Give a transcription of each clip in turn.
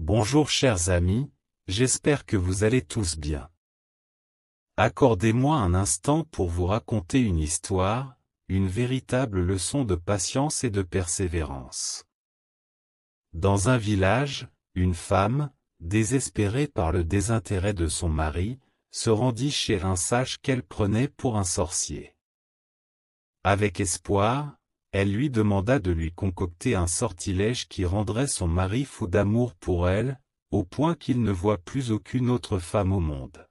Bonjour chers amis, j'espère que vous allez tous bien. Accordez-moi un instant pour vous raconter une histoire, une véritable leçon de patience et de persévérance. Dans un village, une femme, désespérée par le désintérêt de son mari, se rendit chez un sage qu'elle prenait pour un sorcier. Avec espoir, elle lui demanda de lui concocter un sortilège qui rendrait son mari fou d'amour pour elle, au point qu'il ne voit plus aucune autre femme au monde.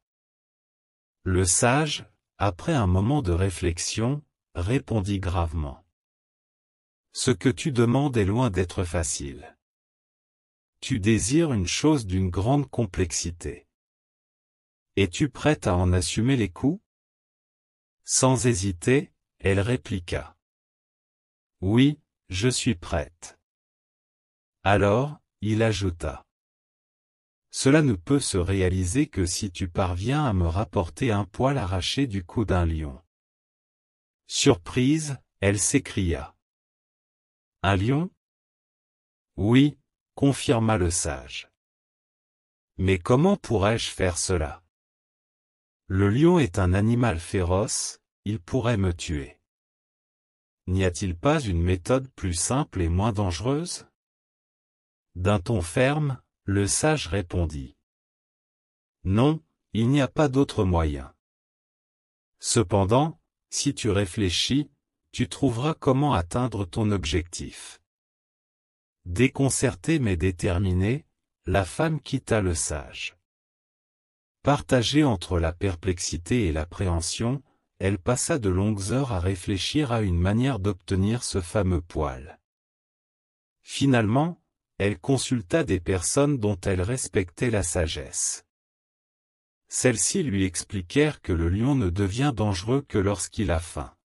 Le sage, après un moment de réflexion, répondit gravement. « Ce que tu demandes est loin d'être facile. Tu désires une chose d'une grande complexité. Es-tu prête à en assumer les coûts ?» Sans hésiter, elle répliqua. « Oui, je suis prête. » Alors, il ajouta. « Cela ne peut se réaliser que si tu parviens à me rapporter un poil arraché du cou d'un lion. » Surprise, elle s'écria. « Un lion ? » « Oui, » confirma le sage. « Mais comment pourrais-je faire cela ? Le lion est un animal féroce, il pourrait me tuer. N'y a-t-il pas une méthode plus simple et moins dangereuse ? » D'un ton ferme, le sage répondit. « Non, il n'y a pas d'autre moyen. Cependant, si tu réfléchis, tu trouveras comment atteindre ton objectif. » Déconcertée mais déterminée, la femme quitta le sage. Partagée entre la perplexité et l'appréhension, elle passa de longues heures à réfléchir à une manière d'obtenir ce fameux poil. Finalement, elle consulta des personnes dont elle respectait la sagesse. Celles-ci lui expliquèrent que le lion ne devient dangereux que lorsqu'il a faim.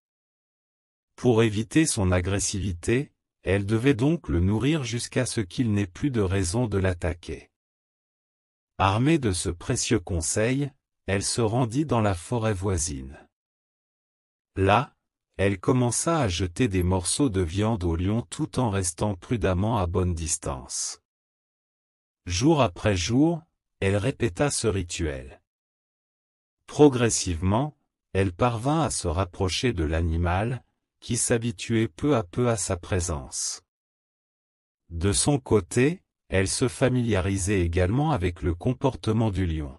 Pour éviter son agressivité, elle devait donc le nourrir jusqu'à ce qu'il n'ait plus de raison de l'attaquer. Armée de ce précieux conseil, elle se rendit dans la forêt voisine. Là, elle commença à jeter des morceaux de viande au lion tout en restant prudemment à bonne distance. Jour après jour, elle répéta ce rituel. Progressivement, elle parvint à se rapprocher de l'animal, qui s'habituait peu à peu à sa présence. De son côté, elle se familiarisait également avec le comportement du lion.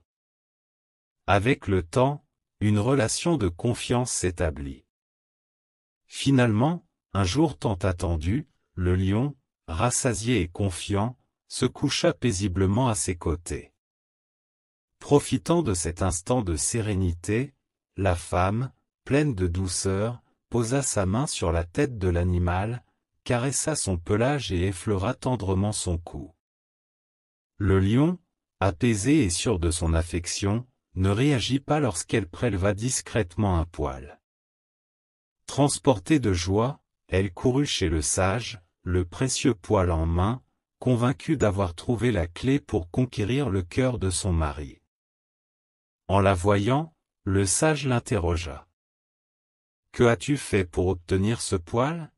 Avec le temps, une relation de confiance s'établit. Finalement, un jour tant attendu, le lion, rassasié et confiant, se coucha paisiblement à ses côtés. Profitant de cet instant de sérénité, la femme, pleine de douceur, posa sa main sur la tête de l'animal, caressa son pelage et effleura tendrement son cou. Le lion, apaisé et sûr de son affection, ne réagit pas lorsqu'elle préleva discrètement un poil. Transportée de joie, elle courut chez le sage, le précieux poil en main, convaincue d'avoir trouvé la clé pour conquérir le cœur de son mari. En la voyant, le sage l'interrogea. « Que as-tu fait pour obtenir ce poil ?»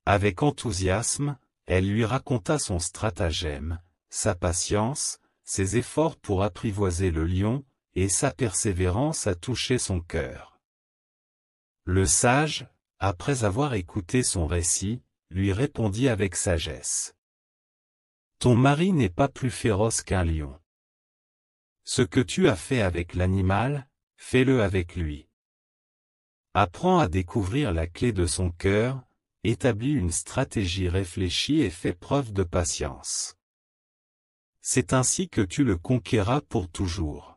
Avec enthousiasme, elle lui raconta son stratagème, sa patience, ses efforts pour apprivoiser le lion, et sa persévérance à toucher son cœur. Le sage, après avoir écouté son récit, lui répondit avec sagesse. « Ton mari n'est pas plus féroce qu'un lion. Ce que tu as fait avec l'animal, fais-le avec lui. Apprends à découvrir la clé de son cœur, établis une stratégie réfléchie et fais preuve de patience. C'est ainsi que tu le conquerras pour toujours. »